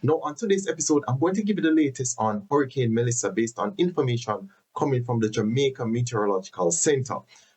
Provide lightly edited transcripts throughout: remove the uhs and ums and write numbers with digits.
Now, on today's episode, I'm going to give you the latest on Hurricane Melissa based on information coming from the Jamaica Meteorological Center.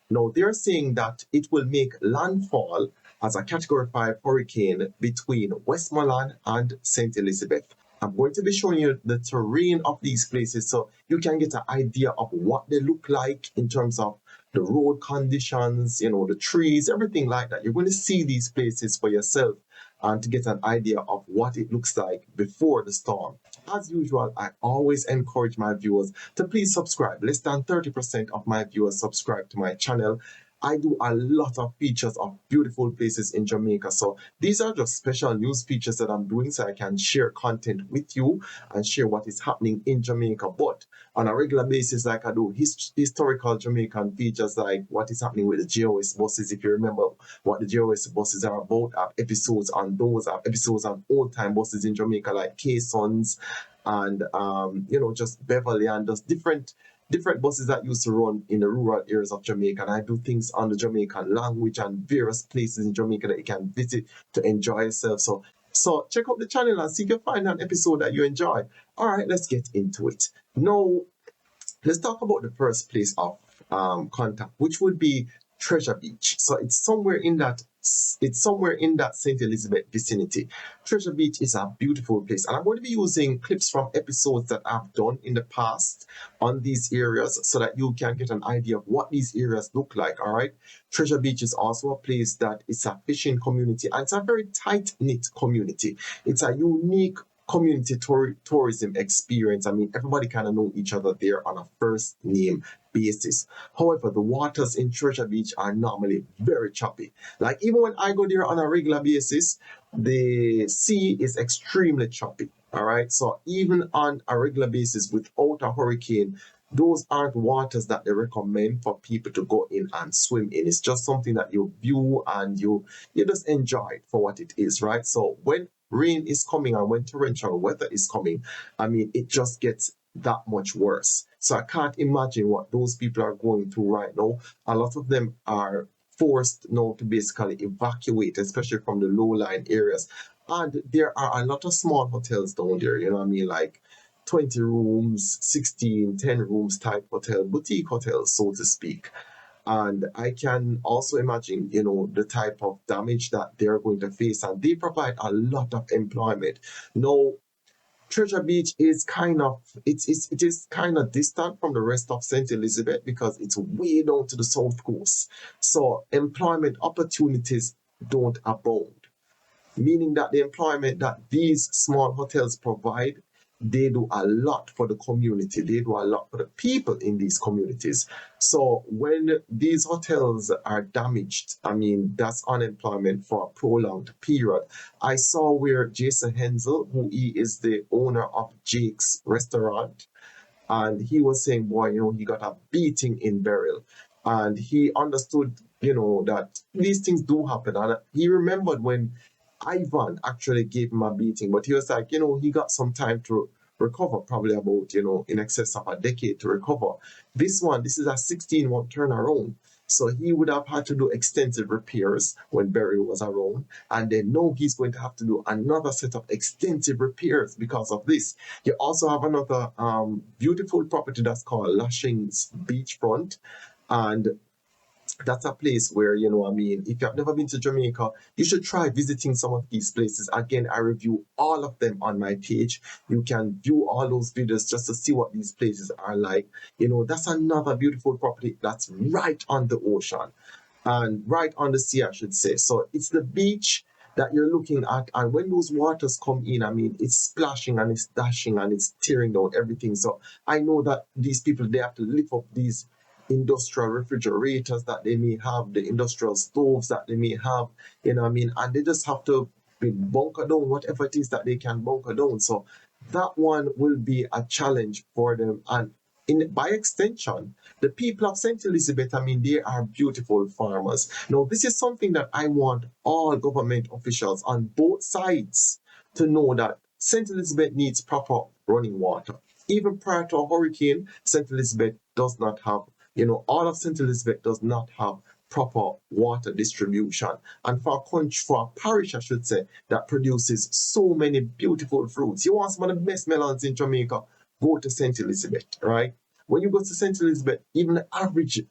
Now, they're saying that it will make landfall as a Category 5 hurricane between Westmoreland and St. Elizabeth. I'm going to be showing you the terrain of these places so you can get an idea of what they look like in terms of the road conditions, the trees, everything like that. You're going to see these places for yourself and to get an idea of what it looks like before the storm. As usual, I always encourage my viewers to please subscribe. Less than 30% of my viewers subscribe to my channel. I do a lot of features of beautiful places in Jamaica. So these are just special news features that I'm doing so I can share content with you and share what is happening in Jamaica. But on a regular basis, like I do historical Jamaican features like what is happening with the JOS buses. If you remember what the JOS buses are about, I have episodes on those, I have episodes on old time buses in Jamaica like K-Sons and just Beverly and just different buses that used to run in the rural areas of Jamaica. And I do things on the Jamaican language and various places in Jamaica that you can visit to enjoy yourself. So check out the channel and see if you can find an episode that you enjoy. All right, let's get into it. Now, let's talk about the first place of contact, which would be Treasure Beach. So it's somewhere in that St. Elizabeth vicinity. Treasure Beach is a beautiful place, and I'm going to be using clips from episodes that I've done in the past on these areas so that you can get an idea of what these areas look like. All right, Treasure Beach is also a place that is a fishing community, and it's a very tight-knit community. It's a unique community tourism experience. I mean, everybody kind of know each other there on a first name basis. However, the waters in Treasure Beach are normally very choppy. Like even when I go there on a regular basis, the sea is extremely choppy. All right. So even on a regular basis without a hurricane, those aren't waters that they recommend for people to go in and swim in. It's just something that you view and you just enjoy it for what it is, right? So when rain is coming and when torrential weather is coming, I mean, it just gets that much worse. So I can't imagine what those people are going through right now. A lot of them are forced now to basically evacuate, especially from the low-lying areas. And there are a lot of small hotels down there, you know what I mean, like 20 rooms, 16, 10 rooms type hotel, boutique hotels, so to speak. And I can also imagine, the type of damage that they're going to face. And they provide a lot of employment. Now, Treasure Beach is it is kind of distant from the rest of St. Elizabeth because it's way down to the south coast. So employment opportunities don't abound, meaning that the employment that these small hotels provide, they do a lot for the community. They do a lot for the people in these communities. So when these hotels are damaged, I mean, that's unemployment for a prolonged period. I saw where Jason Hensel, who he is the owner of Jake's restaurant, and he was saying, boy, he got a beating in Beryl. And he understood, that these things do happen. And he remembered when Ivan actually gave him a beating, but he was like, he got some time to recover, probably about, in excess of a decade to recover. This is a 16-month turnaround. So he would have had to do extensive repairs when Barry was around. And then now he's going to have to do another set of extensive repairs because of this. You also have another beautiful property that's called Lashings Beachfront. And that's a place where, if you have never been to Jamaica, you should try visiting some of these places. Again, I review all of them on my page. You can view all those videos just to see what these places are like. That's another beautiful property that's right on the ocean and right on the sea, I should say. So it's the beach that you're looking at, and when those waters come in, I mean, it's splashing and it's dashing and it's tearing down everything. So I know that these people, they have to lift up these industrial refrigerators that they may have, the industrial stoves that they may have, and they just have to bunker down whatever it is that they can bunker down. So that one will be a challenge for them. And by extension, the people of St. Elizabeth, I mean, they are beautiful farmers. Now, this is something that I want all government officials on both sides to know, that St. Elizabeth needs proper running water. Even prior to a hurricane, St. Elizabeth does not have, all of St. Elizabeth does not have proper water distribution. And for a country, for a parish, I should say, that produces so many beautiful fruits. You want some of the best melons in Jamaica, go to St. Elizabeth, right? When you go to St. Elizabeth, even the average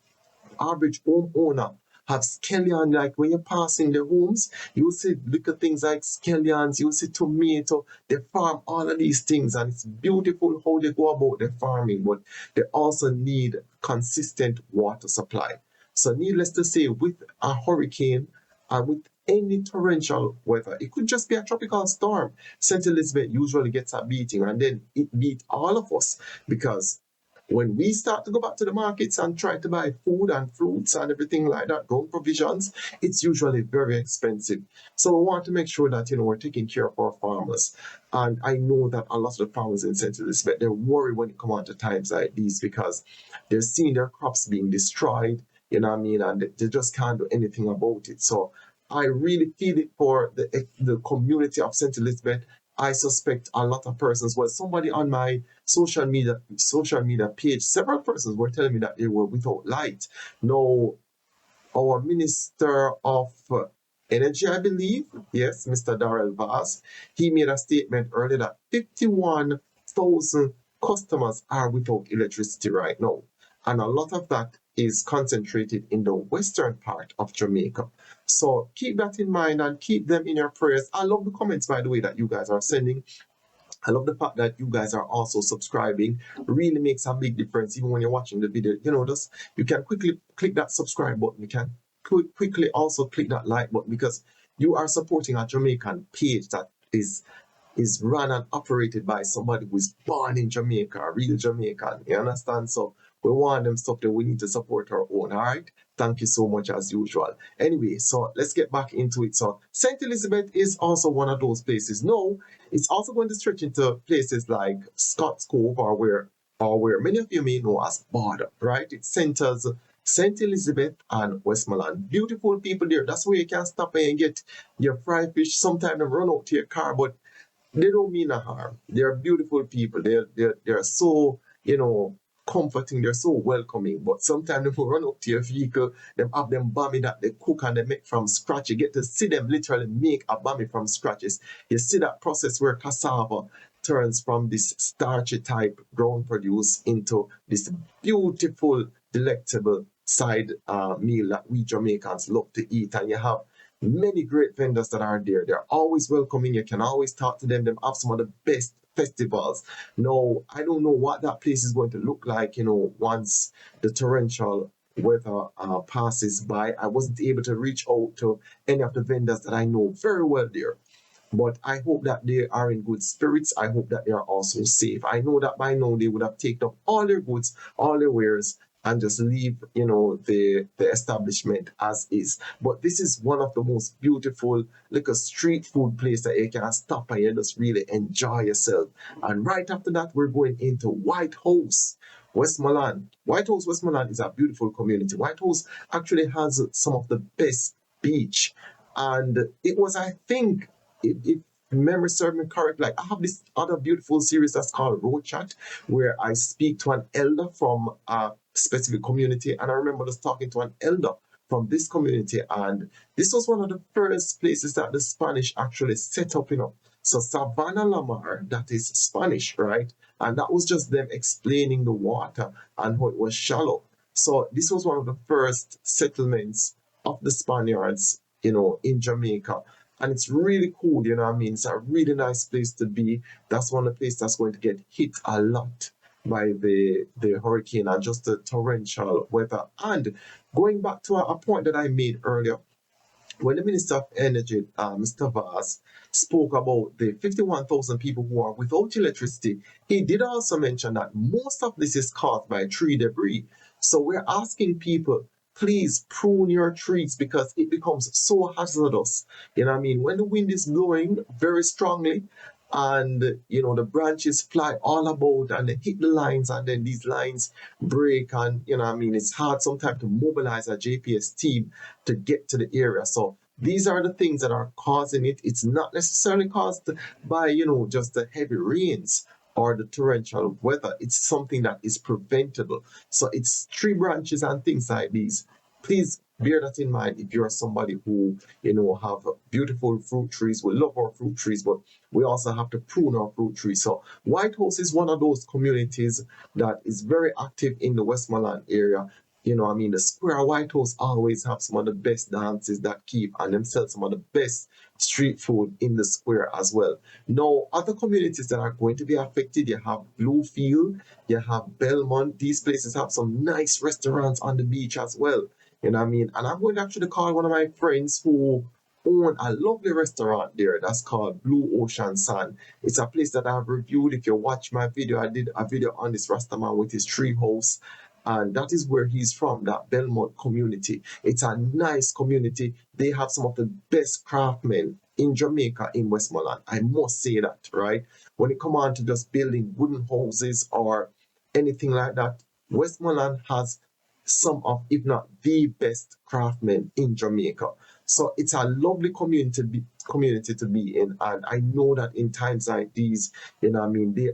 homeowner have scallion. Like when you're passing the homes, you see little things like scallions, you see tomato, they farm all of these things, and it's beautiful how they go about the farming, but they also need consistent water supply. So needless to say, with a hurricane and with any torrential weather, it could just be a tropical storm. St. Elizabeth usually gets a beating, and then it beat all of us, because when we start to go back to the markets and try to buy food and fruits and everything like that, grown provisions, it's usually very expensive. So we want to make sure that, we're taking care of our farmers. And I know that a lot of the farmers in St. Elizabeth, they're worried when it comes on to times like these, because they're seeing their crops being destroyed, and they just can't do anything about it. So I really feel it for the community of St. Elizabeth. I suspect a lot of persons, well, somebody on my social media page, several persons were telling me that they were without light. Now, our Minister of Energy, I believe, yes, Mr. Darrell Vaz, he made a statement earlier that 51,000 customers are without electricity right now. And a lot of that is concentrated in the western part of Jamaica. So keep that in mind and keep them in your prayers. I love the comments, by the way, that you guys are sending. I love the fact that you guys are also subscribing. Really makes a big difference even when you're watching the video. Just you can quickly click that subscribe button. You can quickly also click that like button, because you are supporting a Jamaican page that is run and operated by somebody who is born in Jamaica, a real Jamaican. You understand? So we want them stuff that we need to support our own. All right. Thank you so much as usual. Anyway, so let's get back into it. So St. Elizabeth is also one of those places. No, it's also going to stretch into places like Scott's Cove, or where many of you may know as Border, right? It centers St. Elizabeth and Westmoreland. Beautiful people there. That's where you can stop and get your fried fish. Sometimes they run out to your car, but they don't mean a harm. They're beautiful people. They're so, comforting. They're so welcoming. But sometimes they will run up to your vehicle, they have them bammy that they cook and they make from scratch. You get to see them literally make a bammy from scratches. You see that process where cassava turns from this starchy type ground produce into this beautiful, delectable side meal that we Jamaicans love to eat. And you have many great vendors that are there. They're always welcoming. You can always talk to them. They have some of the best festivals. No, I don't know what that place is going to look like, once the torrential weather passes by. I wasn't able to reach out to any of the vendors that I know very well there. But I hope that they are in good spirits. I hope that they are also safe. I know that by now they would have taken up all their goods, all their wares, and just leave, the establishment as is. But this is one of the most beautiful, like a street food place that you can stop and you just really enjoy yourself. And right after that, we're going into White House, Westmoreland. White House, Westmoreland is a beautiful community. White House actually has some of the best beach. And it was, I think, if memory serves me correct, like I have this other beautiful series that's called Road Chat, where I speak to an elder from a specific community, and I remember just talking to an elder from this community, and this was one of the first places that the Spanish actually set up, So Savannah Lamar, that is Spanish, right? And that was just them explaining the water and how it was shallow. So this was one of the first settlements of the Spaniards, in Jamaica. And it's really cool, It's a really nice place to be. That's one of the places that's going to get hit a lot by the hurricane and just the torrential weather. And going back to a point that I made earlier, when the Minister of Energy, Mr. Vaz, spoke about the 51,000 people who are without electricity, he did also mention that most of this is caused by tree debris. So we're asking people, please prune your trees, because it becomes so hazardous. When the wind is blowing very strongly, and the branches fly all about and they hit the lines, and then these lines break, and it's hard sometimes to mobilize a JPS team to get to the area. So these are the things that are causing it. It's not necessarily caused by just the heavy rains or the torrential weather. It's something that is preventable. So it's tree branches and things like these. Please bear that in mind if you're somebody who, have beautiful fruit trees. We love our fruit trees, but we also have to prune our fruit trees. So White House is one of those communities that is very active in the Westmoreland area. The Square White House always have some of the best dances that keep, and them sell some of the best street food in the square as well. Now, other communities that are going to be affected, you have Bluefield, you have Belmont. These places have some nice restaurants on the beach as well. And I'm going to actually call one of my friends who own a lovely restaurant there that's called Blue Ocean Sun. It's a place that I've reviewed. If you watch my video, I did a video on this Rastaman with his tree house. And that is where he's from, that Belmont community. It's a nice community. They have some of the best craftsmen in Jamaica, in Westmoreland. I must say that, right? When it comes on to just building wooden houses or anything like that, Westmoreland has some of, if not the best craftsmen in Jamaica. So it's a lovely community to be in. And I know that in times like these, they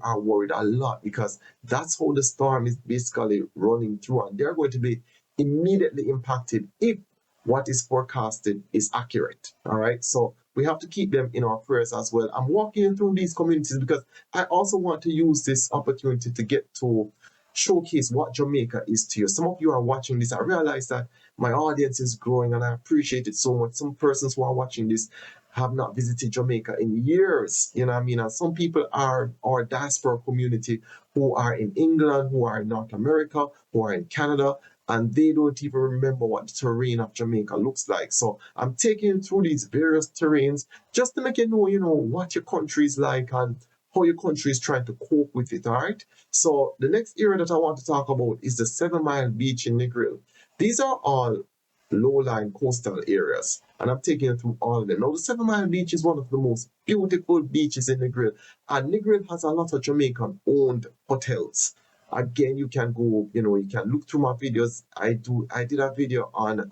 are worried a lot because that's how the storm is basically running through. And they're going to be immediately impacted if what is forecasted is accurate. All right. So we have to keep them in our prayers as well. I'm walking through these communities because I also want to use this opportunity to get to showcase what Jamaica is to you. Some of you are watching this. I realize that my audience is growing and I appreciate it so much. Some persons who are watching this have not visited Jamaica in years. And some people are our diaspora community who are in England, who are in North America, who are in Canada, and they don't even remember what the terrain of Jamaica looks like. So I'm taking you through these various terrains just to make you know, what your country is like and how your country is trying to cope with it, all right? So the next area that I want to talk about is the 7 Mile Beach in Negril. These are all low-lying coastal areas, and I'm taking you through all of them. Now, the 7 Mile Beach is one of the most beautiful beaches in Negril, and Negril has a lot of Jamaican-owned hotels. Again, you can go, you can look through my videos. I did a video on,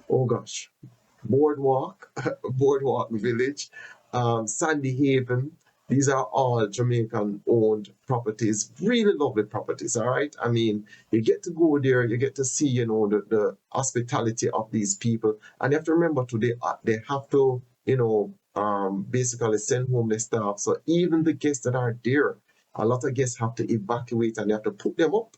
oh gosh, Boardwalk, Boardwalk Village, Sandy Haven. These are all Jamaican owned properties, really lovely properties. All right. You get to go there, you get to see, the hospitality of these people. And you have to remember too, they have to, basically send home their staff. So even the guests that are there, a lot of guests have to evacuate and they have to put them up.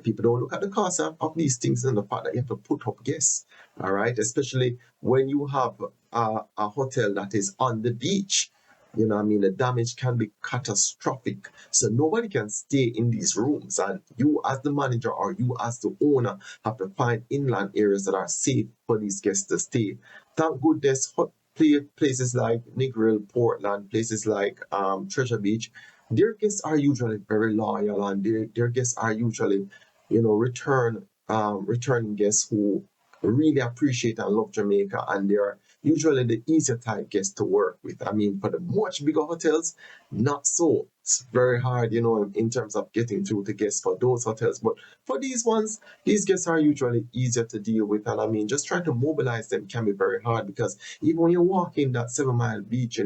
People don't look at the cost of these things and the fact that you have to put up guests, all right? Especially when you have a hotel that is on the beach. The damage can be catastrophic. So nobody can stay in these rooms. And you as the manager or you as the owner have to find inland areas that are safe for these guests to stay. Thank goodness places like Negril, Portland, places like Treasure Beach, their guests are usually very loyal and their guests are usually returning guests who really appreciate and love Jamaica, and they're usually the easier type guests to work with. For the much bigger hotels, not so. It's very hard, in terms of getting through to guests for those hotels. But for these ones, these guests are usually easier to deal with. And just trying to mobilize them can be very hard because even when you walk in that 7 Mile Beach,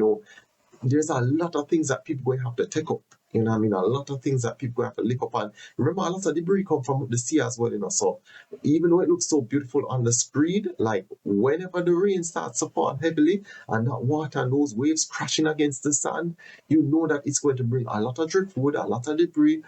there's a lot of things that people going to have to take up. A lot of things that people have to lick up. And remember, a lot of debris come from the sea as well, So even though it looks so beautiful on the screen, like whenever the rain starts to fall heavily and that water and those waves crashing against the sand, you know that it's going to bring a lot of driftwood, a lot of debris,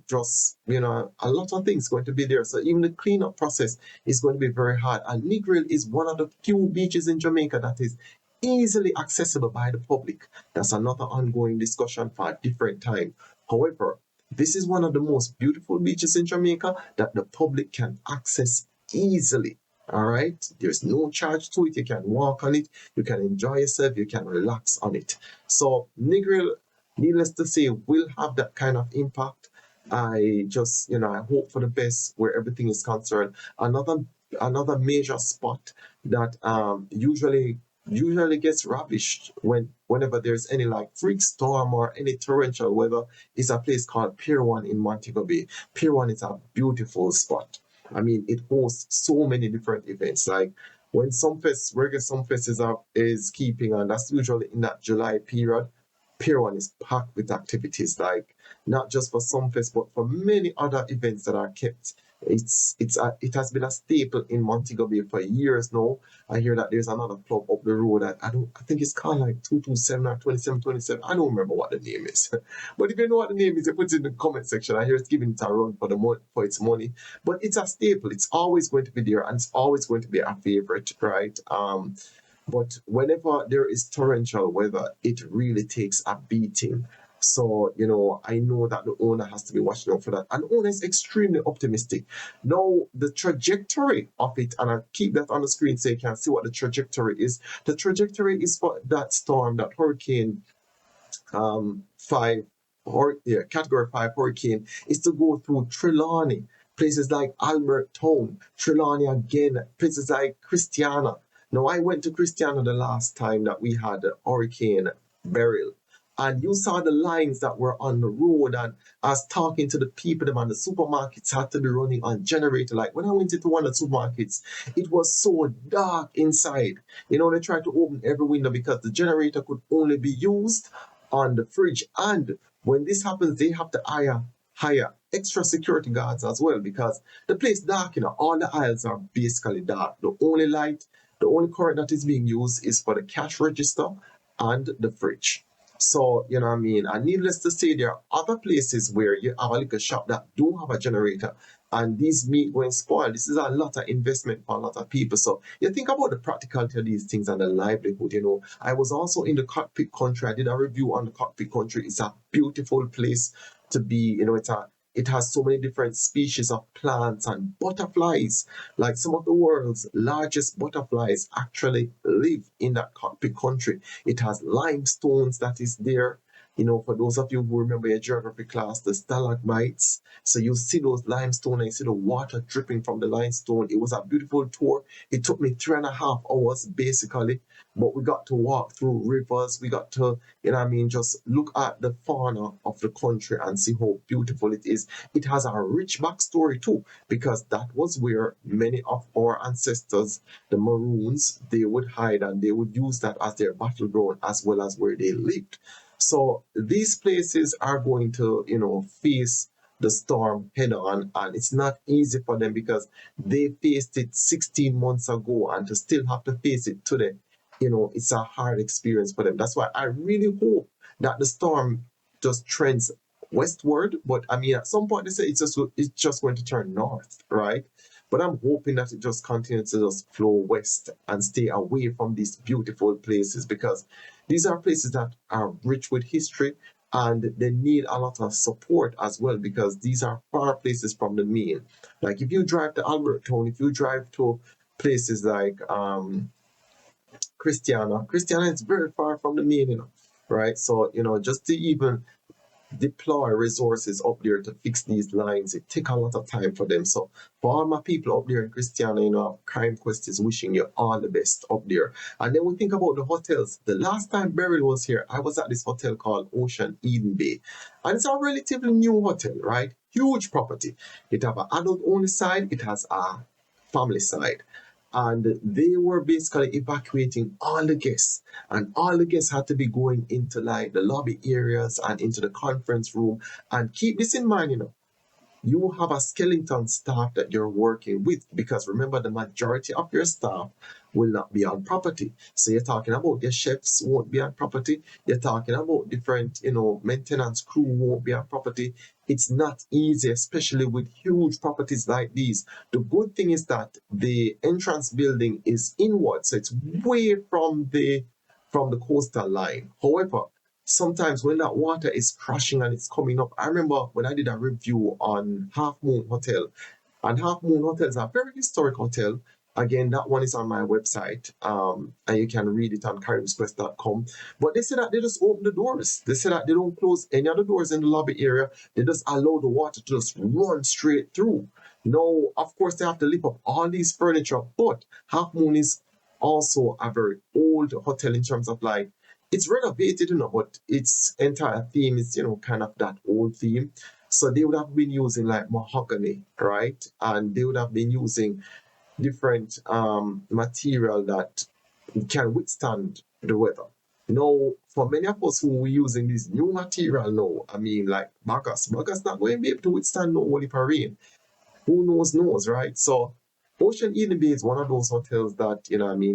just, a lot of things going to be there. So even the cleanup process is going to be very hard. And Negril is one of the few beaches in Jamaica that is easily accessible by the public. That's another ongoing discussion for a different time. However, this is one of the most beautiful beaches in Jamaica that the public can access easily. All right, there's no charge to it. You can walk on it, you can enjoy yourself, you can relax on it. So Negril, needless to say, will have that kind of impact. I just, I hope for the best where everything is concerned. Another major spot that usually gets ravished whenever there's any like freak storm or any torrential weather is a place called Pier 1 in Montego Bay. Pier 1 is a beautiful spot. It hosts so many different events. Like when Reggae Sumfest is keeping, and that's usually in that July period, Pier 1 is packed with activities, like not just for Sumfest, but for many other events that are kept It has been a staple in Montego Bay for years now. I hear that there's another club up the road that I think it's called like 227 or 2727. I don't remember what the name is. But if you know what the name is, you put it in the comment section. I hear it's giving it a run for for its money. But it's a staple. It's always going to be there, and it's always going to be a favorite, right? But whenever there is torrential weather, it really takes a beating. So, I know that the owner has to be watching out for that. And the owner is extremely optimistic. Now, the trajectory of it, and I'll keep that on the screen so you can see what the trajectory is. The trajectory is for that storm, that hurricane 5, or yeah, category 5 hurricane, is to go through Trelawny, places like Albert Town, Trelawny again, places like Christiana. Now, I went to Christiana the last time that we had a hurricane Beryl, and you saw the lines that were on the road, and I was talking to the people, them, and the supermarkets had to be running on generator. Like when I went into one of the supermarkets, it was so dark inside. They tried to open every window because the generator could only be used on the fridge. And when this happens, they have to hire extra security guards as well, because the place dark, all the aisles are basically dark. The only current that is being used is for the cash register and the fridge. So, you know what I mean? And needless to say, there are other places where you have a liquor shop that do have a generator, and these meat going spoil. This is a lot of investment for a lot of people. So you think about the practicality of these things and the livelihood. I was also in the cockpit country. I did a review on the cockpit country. It's a beautiful place to be. It has so many different species of plants and butterflies. Like some of the world's largest butterflies actually live in that cockpit country. It has limestones that is there. For those of you who remember your geography class, the stalagmites. So you see those limestone and you see the water dripping from the limestone. It was a beautiful tour. It took me 3.5 hours basically, but we got to walk through rivers. We got to, just look at the fauna of the country and see how beautiful it is. It has a rich backstory too, because that was where many of our ancestors, the Maroons, they would hide, and they would use that as their battleground as well as where they lived. So these places are going to, face the storm head on, and it's not easy for them because they faced it 16 months ago, and to still have to face it today, it's a hard experience for them. That's why I really hope that the storm just trends westward. But I mean, at some point they say it's just going to turn north, right? But I'm hoping that it just continues to just flow west and stay away from these beautiful places, because these are places that are rich with history, and they need a lot of support as well, because these are far places from the main. Like if you drive to Albert Town, if you drive to places like Christiana is very far from the main, right? So, just to even deploy resources up there to fix these lines, it take a lot of time for them. So for all my people up there in Christiana, Crime Quest is wishing you all the best up there. And then we think about the hotels. The last time Beryl was here, I was at this hotel called Ocean Eden Bay, and it's a relatively new hotel, right? Huge property. It have an adult only side, it has a family side, and they were basically evacuating all the guests, and all the guests had to be going into like the lobby areas and into the conference room. And keep this in mind, you have a skeleton staff that you're working with, because remember, the majority of your staff will not be on property. So you're talking about your chefs won't be on property. You're talking about different, maintenance crew won't be on property. It's not easy, especially with huge properties like these. The good thing is that the entrance building is inward, so it's way from the coastal line. However, sometimes when that water is crashing and it's coming up, I remember when I did a review on Half Moon Hotel, and Half Moon Hotel is a very historic hotel. Again, that one is on my website, and you can read it on carimsquest.com. But they say that they just open the doors. They say that they don't close any other doors in the lobby area. They just allow the water to just run straight through. Now, of course, they have to lift up all these furniture, but Half Moon is also a very old hotel in terms of like, it's renovated, but its entire theme is, kind of that old theme. So they would have been using like mahogany, right? And they would have been using different material that can withstand the weather. Now, for many of us who are using this new material now, I mean, like bagasse not going to be able to withstand no only for rain. who knows, right? So Ocean Eden Bay is one of those hotels that,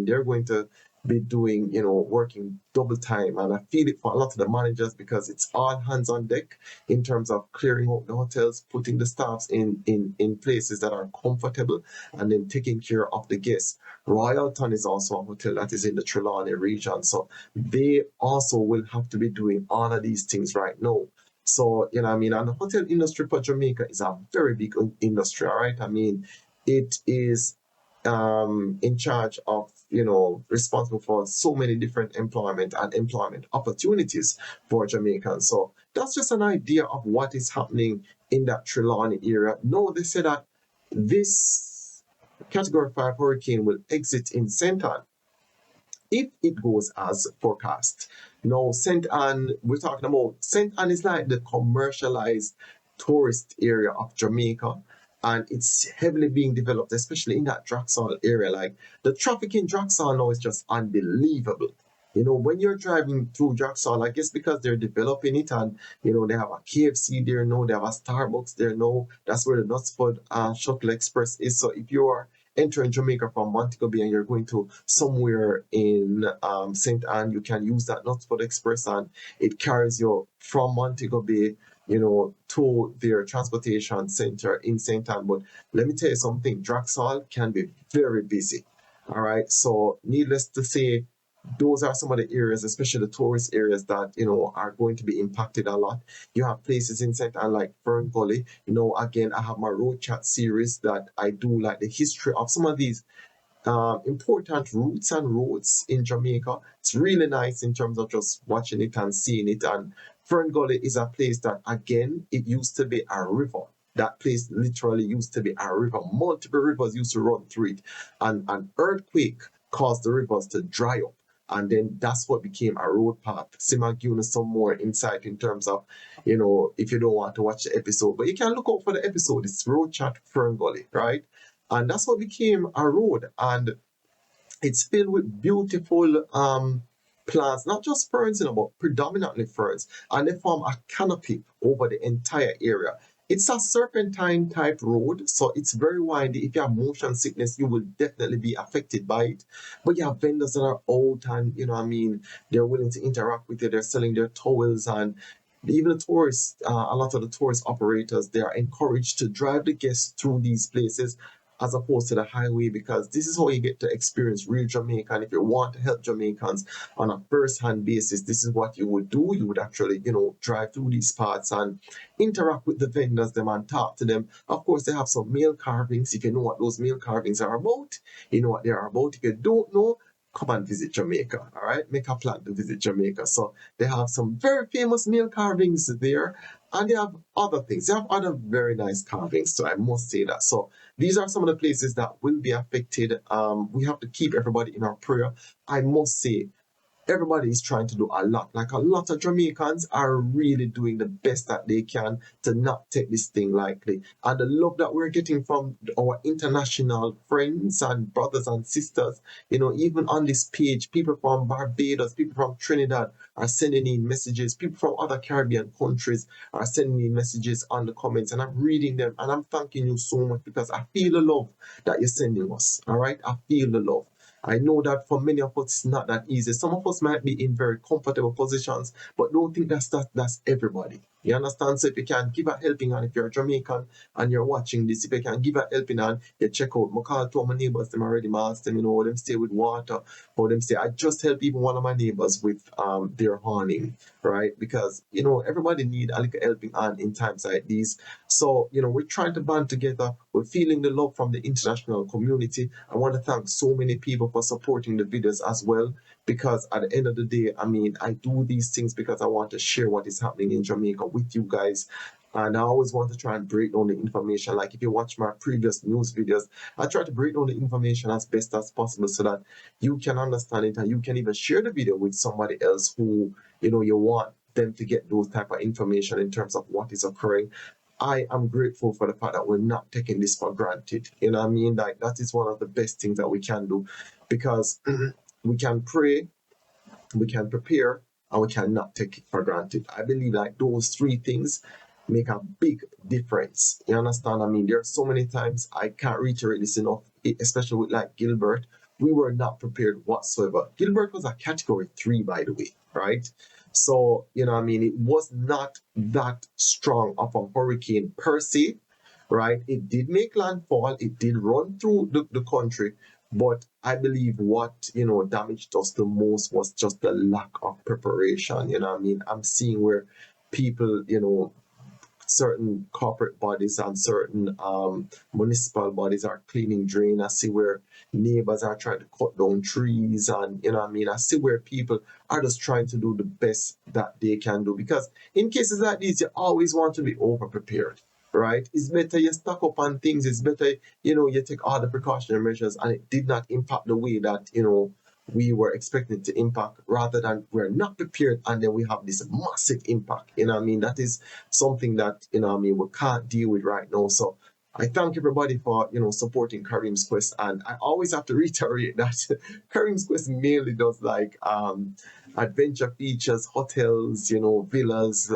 they're going to be doing, working double time. And I feel it for a lot of the managers because it's all hands on deck in terms of clearing out the hotels, putting the staffs in places that are comfortable, and then taking care of the guests. Royalton is also a hotel that is in the Trelawny region. So they also will have to be doing all of these things right now. So, and the hotel industry for Jamaica is a very big industry, all right? I mean, it is in charge of, responsible for so many different employment and employment opportunities for Jamaicans. So that's just an idea of what is happening in that Trelawney area. No, they say that this Category 5 hurricane will exit in St. Ann if it goes as forecast. Now, St. Ann, we're talking about St. Ann is like the commercialized tourist area of Jamaica, and it's heavily being developed, especially in that Draxall area. Like the traffic in Draxall now is just unbelievable. When you're driving through Draxall, I guess because they're developing it, and they have a KFC there now, they have a Starbucks there now. That's where the Knutsford Shuttle Express is. So if you're entering Jamaica from Montego Bay and you're going to somewhere in St. Ann, you can use that Knutsford Express, and it carries you from Montego Bay, to their transportation center in St. Ann. But let me tell you something, Draxall can be very busy. All right. So needless to say, those are some of the areas, especially the tourist areas, that are going to be impacted a lot. You have places in St. Ann like Fern Gully. Again, I have my road chat series that I do, like the history of some of these important routes and roads in Jamaica. It's really nice in terms of just watching it and seeing it. And Fern Gully is a place that, again, it used to be a river. That place literally used to be a river. Multiple rivers used to run through it. And an earthquake caused the rivers to dry up. And then that's what became a road path. Sima giving us some more insight in terms of, if you don't want to watch the episode, but you can look out for the episode. It's Road Chat Fern Gully, right? And that's what became a road. And it's filled with beautiful plants, not just ferns, but predominantly ferns. And they form a canopy over the entire area. It's a serpentine type road, so it's very windy. If you have motion sickness, you will definitely be affected by it. But you have vendors that are out and, they're willing to interact with you. They're selling their towels, and even the tourists, a lot of the tourist operators, they are encouraged to drive the guests through these places as opposed to the highway, because this is how you get to experience real Jamaica. And if you want to help Jamaicans on a first-hand basis, this is what you would do. You would actually, drive through these parts and interact with the vendors them and talk to them. Of course, they have some meal carvings. If you know what those meal carvings are about, you know what they are about. If you don't know, come and visit Jamaica, all right? Make a plan to visit Jamaica. So they have some very famous meal carvings there, and they have other things. They have other very nice carvings, so I must say that. So these are some of the places that will be affected. We have to keep everybody in our prayer. I must say, everybody is trying to do a lot. Like a lot of Jamaicans are really doing the best that they can to not take this thing lightly. And the love that we're getting from our international friends and brothers and sisters, even on this page, people from Barbados, people from Trinidad are sending in messages. People from other Caribbean countries are sending in messages on the comments, and I'm reading them, and I'm thanking you so much because I feel the love that you're sending us. All right, I feel the love. I know that for many of us, it's not that easy. Some of us might be in very comfortable positions, but don't think that's everybody. You understand? So if you can give a helping hand, if you're a Jamaican and you're watching this, if you can give a helping hand, you check out. I call to my neighbors, them already asked them, how them stay with water, how them stay. I just helped even one of my neighbors with their awning, right? Because, everybody need a little helping hand in times like these. So, we're trying to band together. We're feeling the love from the international community. I want to thank so many people for supporting the videos as well, because at the end of the day, I do these things because I want to share what is happening in Jamaica with you guys. And I always want to try and break down the information. Like if you watch my previous news videos, I try to break down the information as best as possible so that you can understand it and you can even share the video with somebody else who, you want them to get those type of information in terms of what is occurring. I am grateful for the fact that we're not taking this for granted. You know what I mean? Like that is one of the best things that we can do, because we can pray, we can prepare, and we cannot take it for granted. I believe like those three things, make a big difference. You understand? I mean, there are so many times I can't reiterate this enough, especially with like Gilbert. We were not prepared whatsoever. Gilbert was a category 3, by the way, right? So, you know, I mean, it was not that strong of a hurricane per se, right? It did make landfall, it did run through the country, but I believe what, you know, damaged us the most was just the lack of preparation. You know what I mean? I'm seeing where people, you know, certain corporate bodies and certain municipal bodies are cleaning drain. I see where neighbors are trying to cut down trees, and you know what I mean. I see where people are just trying to do the best that they can do, because in cases like these, you always want to be over prepared. Right? It's better you stock up on things. It's better, you know, you take all the precautionary measures and it did not impact the way that, you know, we were expecting to impact, rather than we're not prepared and then we have this massive impact. You know what I mean? That is something that, you know what I mean, we can't deal with right now. So I thank everybody for, you know, supporting Kareem's Quest. And I always have to reiterate that Kareem's Quest mainly does like adventure features, hotels, you know, villas,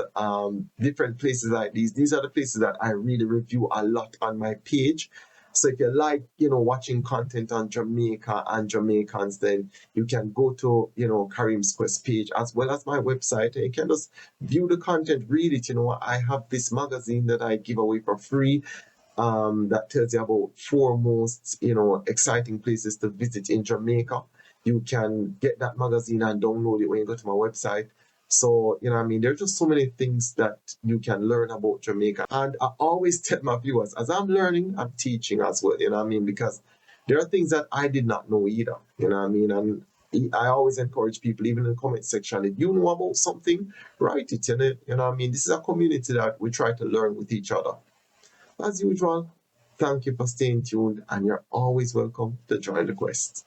different places like these. These are the places that I really review a lot on my page. So if you like, you know, watching content on Jamaica and Jamaicans, then you can go to, you know, Kareem's Quest page as well as my website, and you can just view the content, read it. You know, I have this magazine that I give away for free, that tells you about 4 most, you know, exciting places to visit in Jamaica. You can get that magazine and download it when you go to my website. So, you know what I mean? There's just so many things that you can learn about Jamaica. And I always tell my viewers, as I'm learning, I'm teaching as well, you know what I mean? Because there are things that I did not know either, you know what I mean? And I always encourage people, even in the comment section, if you know about something, write it, you know what I mean? This is a community that we try to learn with each other. As usual, thank you for staying tuned, and you're always welcome to join the quest.